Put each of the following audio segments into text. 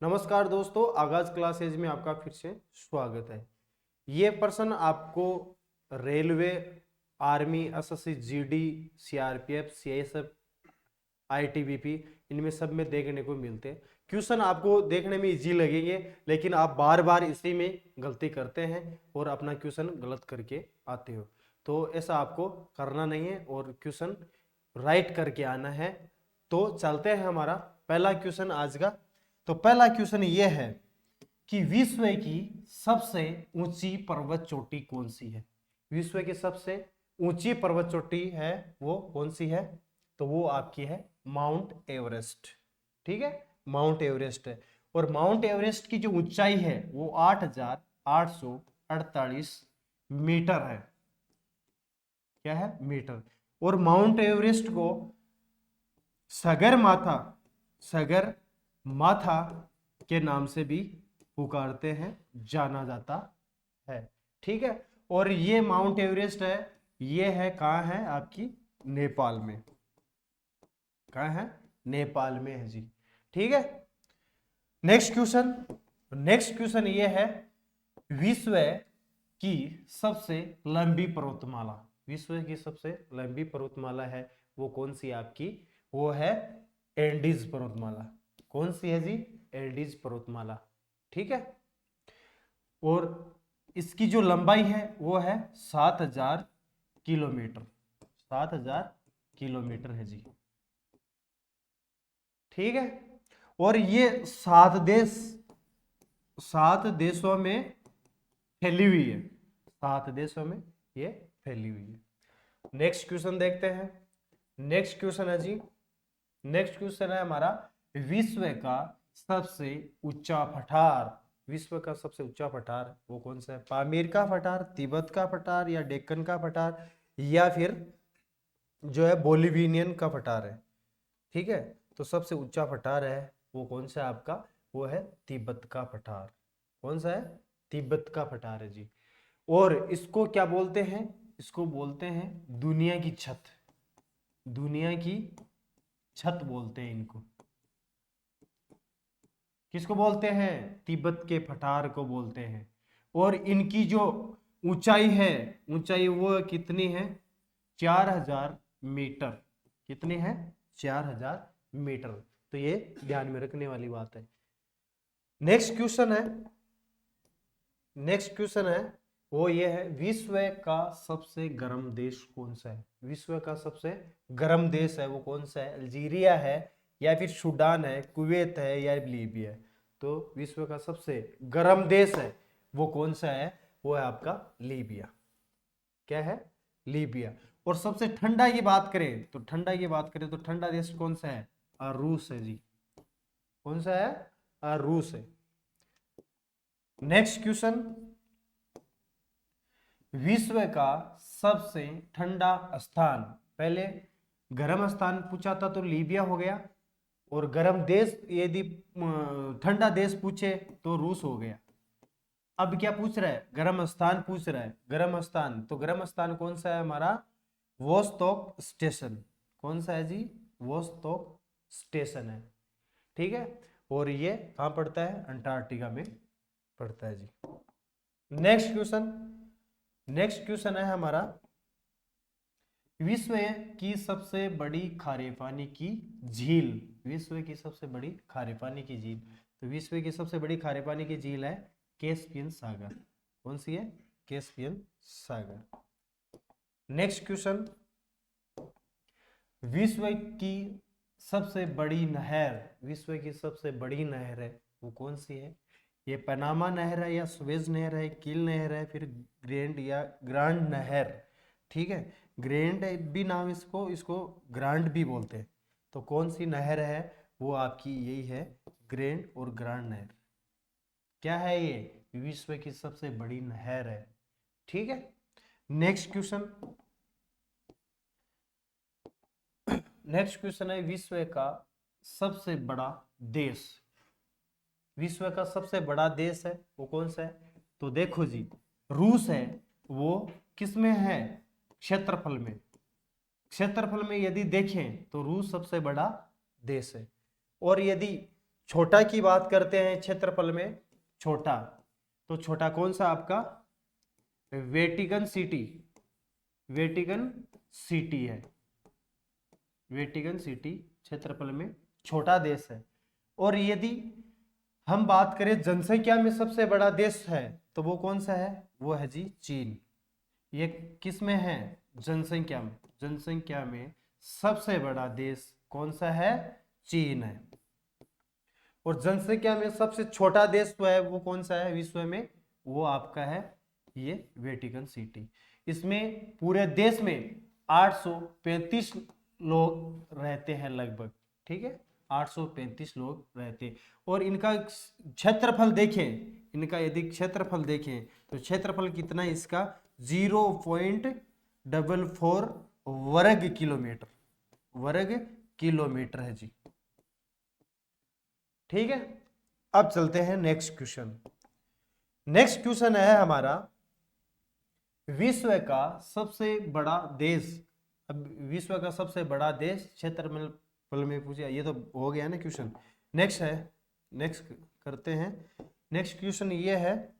नमस्कार दोस्तों, आगाज क्लासेज में आपका फिर से स्वागत है। ये प्रश्न आपको railway, army, SSC, GD, CRPF, CISF, ITBP, इनमें सब में देखने को मिलते हैं। क्वेश्चन आपको देखने में इजी लगेंगे, लेकिन आप बार बार इसी में गलती करते हैं और अपना क्वेश्चन गलत करके आते हो। तो ऐसा आपको करना नहीं है और क्वेश्चन राइट करके आना है। तो चलते हैं हमारा पहला क्वेश्चन आज का। तो पहला क्वेश्चन ये है कि विश्व की सबसे ऊंची पर्वत चोटी कौन सी है। विश्व की सबसे ऊंची पर्वत चोटी है वो कौन सी है? तो वो आपकी है माउंट एवरेस्ट। ठीक है, माउंट एवरेस्ट है। और माउंट एवरेस्ट की जो ऊंचाई है वो 8,848 मीटर है। क्या है? मीटर। और माउंट एवरेस्ट को सगरमाथा सगरमाथा के नाम से भी पुकारते हैं, जाना जाता है। ठीक है। और ये माउंट एवरेस्ट है, ये है कहाँ है? आपकी नेपाल में। कहाँ है? नेपाल में है जी। ठीक है। नेक्स्ट क्वेश्चन ये है, विश्व की सबसे लंबी पर्वतमाला। विश्व की सबसे लंबी पर्वतमाला है वो कौन सी आपकी? वो है एल्डीज पर्वतमाला। कौन सी है जी? एल्डीज पर्वतमाला। ठीक है। और इसकी जो लंबाई है वो है 7,000 किलोमीटर। 7,000 किलोमीटर है जी। ठीक है। और ये 7 देशों में फैली हुई है। 7 देशों में ये फैली हुई है। नेक्स्ट क्वेश्चन देखते हैं। नेक्स्ट क्वेश्चन है जी, नेक्स्ट क्वेश्चन है हमारा, विश्व का सबसे ऊंचा पठार। विश्व का सबसे ऊंचा पठार वो कौन सा है? पामीर का पठार, तिब्बत का पठार, या डेक्कन का पठार, या फिर जो है बोलिवियन का पठार है। ठीक है। तो सबसे ऊंचा पठार है वो कौन सा है आपका? वो है तिब्बत का पठार। कौन सा है? तिब्बत का पठार है जी। और इसको क्या बोलते हैं? इसको बोलते हैं दुनिया की छत। दुनिया की छत बोलते हैं इनको। किसको बोलते हैं? तिब्बत के पठार को बोलते हैं। और इनकी जो ऊंचाई है, ऊंचाई वो कितनी है? 4,000 मीटर। कितनी है? 4,000 मीटर। तो ये ध्यान में रखने वाली बात है। नेक्स्ट क्वेश्चन है, नेक्स्ट क्वेश्चन है वो ये है, विश्व का सबसे गर्म देश कौन सा है? विश्व का सबसे गर्म देश है वो कौन सा है? अल्जीरिया है, या फिर सूडान है, कुवैत है, या लीबिया है? तो विश्व का सबसे गर्म देश है वो कौन सा है? वो है आपका लीबिया। क्या है? लीबिया। और सबसे ठंडा की बात करें तो ठंडा देश कौन सा है? रूस है जी। कौन सा है? रूस है। नेक्स्ट क्वेश्चन, विश्व का सबसे ठंडा स्थान। पहले गर्म स्थान पूछा था तो लीबिया हो गया, और गर्म देश यदि ठंडा देश पूछे तो रूस हो गया। अब क्या पूछ रहा है? गर्म स्थान पूछ रहा है। गर्म स्थान, तो गर्म स्थान कौन सा है हमारा? Vostok station. कौन सा है जी? वोस्तोक स्टेशन है। ठीक है। और ये कहाँ पड़ता है? अंटार्कटिका में पड़ता है जी। नेक्स्ट क्वेश्चन, नेक्स्ट क्वेश्चन है हमारा, विश्व की सबसे बड़ी खारे पानी की झील। विश्व की सबसे बड़ी खारे पानी की झील। तो विश्व की सबसे बड़ी खारे पानी की झील है कैस्पियन सागर। कौन सी है? कैस्पियन सागर। नेक्स्ट क्वेश्चन, विश्व की सबसे बड़ी नहर। विश्व की सबसे बड़ी नहर है वो कौन सी है? ये पनामा नहर है, या सुएज नहर है, कील नहर है, फिर ग्रैंड या ग्रांड नहर। ठीक है। ग्रैंड भी नाम इसको इसको ग्रांड भी बोलते हैं। तो कौन सी नहर है? वो आपकी यही है, ग्रैंड और ग्रांड नहर। क्या है ये? विश्व की सबसे बड़ी नहर है। ठीक है। नेक्स्ट क्वेश्चन, नेक्स्ट क्वेश्चन है, विश्व का सबसे बड़ा देश। विश्व का सबसे बड़ा देश है वो कौन सा है? तो देखो जी, रूस है। वो किस में है? क्षेत्रफल में। क्षेत्रफल में यदि देखें तो रूस सबसे बड़ा देश है। और यदि छोटा की बात करते हैं क्षेत्रफल में, छोटा, तो छोटा कौन सा आपका वेटिकन सिटी, वेटिकन सिटी है, वेटिकन सिटी क्षेत्रफल में छोटा देश है। और यदि हम बात करें जनसंख्या में सबसे बड़ा देश है तो वो कौन सा है, वो है जी चीन। ये किस में है, जनसंख्या में, जनसंख्या में सबसे बड़ा देश कौन सा है, चीन है। और जनसंख्या में सबसे छोटा देश तो है वो कौन सा है विश्व में, वो आपका है ये वेटिकन सिटी। इसमें पूरे देश में 835 लोग रहते हैं लगभग, ठीक है, 835 लोग रहते हैं। और इनका क्षेत्रफल देखें, इनका यदि क्षेत्रफल देखें तो क्षेत्रफल कितना है इसका, 0.44 वर्ग किलोमीटर, वर्ग किलोमीटर है जी। ठीक है, अब चलते हैं नेक्स्ट क्वेश्चन। नेक्स्ट क्वेश्चन है हमारा, विश्व का सबसे बड़ा देश। अब विश्व का सबसे बड़ा देश क्षेत्रफल में पूछा, ये तो हो गया ना क्वेश्चन। नेक्स्ट है, नेक्स्ट करते हैं। नेक्स्ट क्वेश्चन ये है,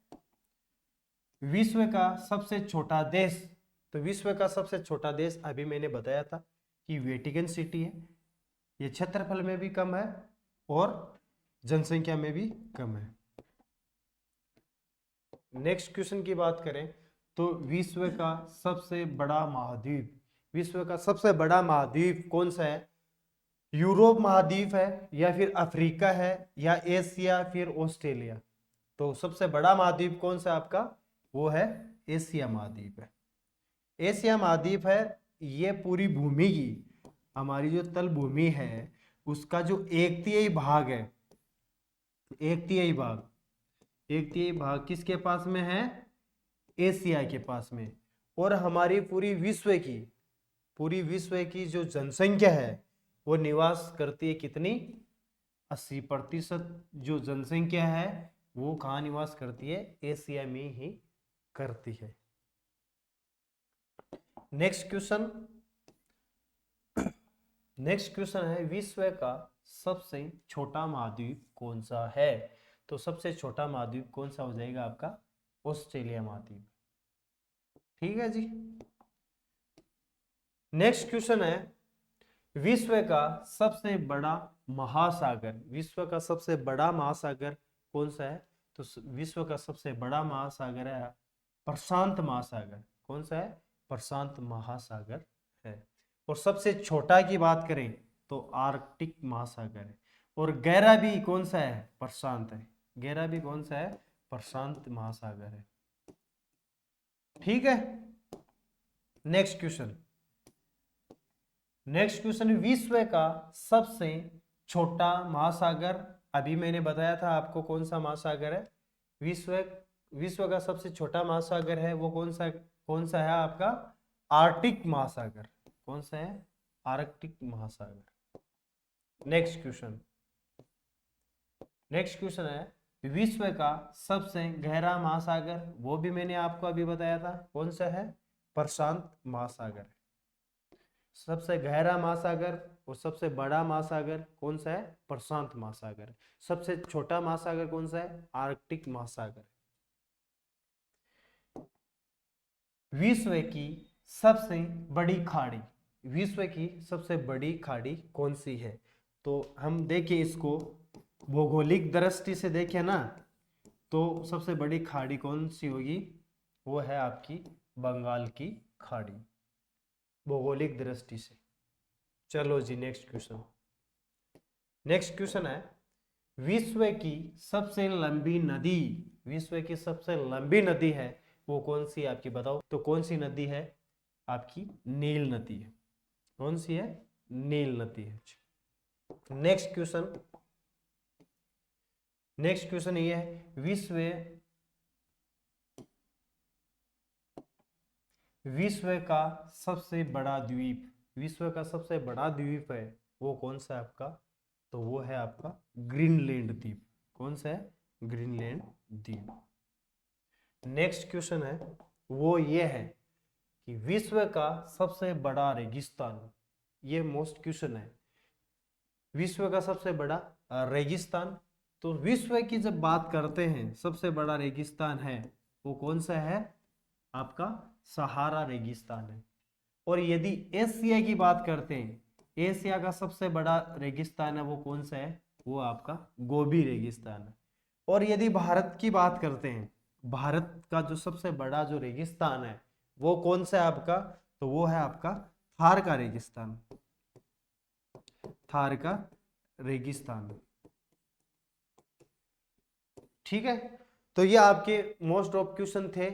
विश्व का सबसे छोटा देश। तो विश्व का सबसे छोटा देश अभी मैंने बताया था कि वेटिकन सिटी है। ये क्षेत्रफल में भी कम है और जनसंख्या में भी कम है। नेक्स्ट क्वेश्चन की बात करें तो विश्व का सबसे बड़ा महाद्वीप, विश्व का सबसे बड़ा महाद्वीप कौन सा है, यूरोप महाद्वीप है या फिर अफ्रीका है या एशिया फिर ऑस्ट्रेलिया। तो सबसे बड़ा महाद्वीप कौन सा आपका, वो है एशिया महाद्वीप है। एशिया महाद्वीप है, ये पूरी भूमि की, हमारी जो तल भूमि है उसका जो 1/3 भाग है, 1/3 भाग, 1/3 भाग किसके पास में है, एशिया के पास में। और हमारी पूरी विश्व की जो जनसंख्या है वो निवास करती है कितनी, 80% जो जनसंख्या है वो कहाँ निवास करती है, एशिया में ही करती है। नेक्स्ट क्वेश्चन, नेक्स्ट क्वेश्चन है, विश्व का सबसे छोटा महाद्वीप कौन सा है। तो सबसे छोटा महाद्वीप कौन सा हो जाएगा आपका, ऑस्ट्रेलिया महाद्वीप। ठीक है जी। नेक्स्ट क्वेश्चन है, विश्व का सबसे बड़ा महासागर, विश्व का सबसे बड़ा महासागर कौन सा है। तो विश्व का सबसे बड़ा महासागर है प्रशांत महासागर। कौन सा है, प्रशांत महासागर है। और सबसे छोटा की बात करें तो आर्कटिक महासागर है। और गहरा भी कौन सा है, प्रशांत है, गहरा भी कौन सा है, प्रशांत महासागर है। ठीक है। नेक्स्ट क्वेश्चन, नेक्स्ट क्वेश्चन, विश्व का सबसे छोटा महासागर, अभी मैंने बताया था आपको कौन सा महासागर है, विश्व का सबसे छोटा महासागर है वो कौन सा है आपका, आर्कटिक महासागर। कौन सा है, आर्कटिक महासागर। नेक्स्ट क्वेश्चन, नेक्स्ट क्वेश्चन है, विश्व का सबसे गहरा महासागर, वो भी मैंने आपको अभी बताया था कौन सा है, प्रशांत महासागर। सबसे गहरा महासागर और सबसे बड़ा महासागर कौन सा है, प्रशांत महासागर। सबसे छोटा महासागर कौन सा है, आर्कटिक महासागर। विश्व की सबसे बड़ी खाड़ी, विश्व की सबसे बड़ी खाड़ी कौन सी है। तो हम देखिए इसको भौगोलिक दृष्टि से देखें ना, तो सबसे बड़ी खाड़ी कौन सी होगी, वो है आपकी बंगाल की खाड़ी, भौगोलिक दृष्टि से। चलो जी नेक्स्ट क्वेश्चन, नेक्स्ट क्वेश्चन है, विश्व की सबसे लंबी नदी, विश्व की सबसे लंबी नदी है वो कौन सी है आपकी, बताओ। तो कौन सी नदी है आपकी, नील नदी है। कौन सी है, नील नदी है। नेक्स्ट क्वेश्चन, नेक्स्ट क्वेश्चन ये है, विश्व का सबसे बड़ा द्वीप, विश्व का सबसे बड़ा द्वीप है वो कौन सा है आपका, तो वो है आपका ग्रीनलैंड द्वीप। कौन सा है, ग्रीनलैंड द्वीप। नेक्स्ट क्वेश्चन है वो ये है कि विश्व का सबसे बड़ा रेगिस्तान, ये मोस्ट क्वेश्चन है, विश्व का सबसे बड़ा रेगिस्तान। तो विश्व की जब बात करते हैं सबसे बड़ा रेगिस्तान है वो कौन सा है, आपका सहारा रेगिस्तान है। और यदि एशिया की बात करते हैं, एशिया का सबसे बड़ा रेगिस्तान है वो कौन सा है, वो आपका गोबी रेगिस्तान है। और यदि भारत की बात करते हैं, भारत का जो सबसे बड़ा जो रेगिस्तान है वो कौन सा है आपका, तो वो है आपका थार का रेगिस्तान, थार का रेगिस्तान। ठीक है, तो ये आपके मोस्ट ऑफ क्वेश्चन थे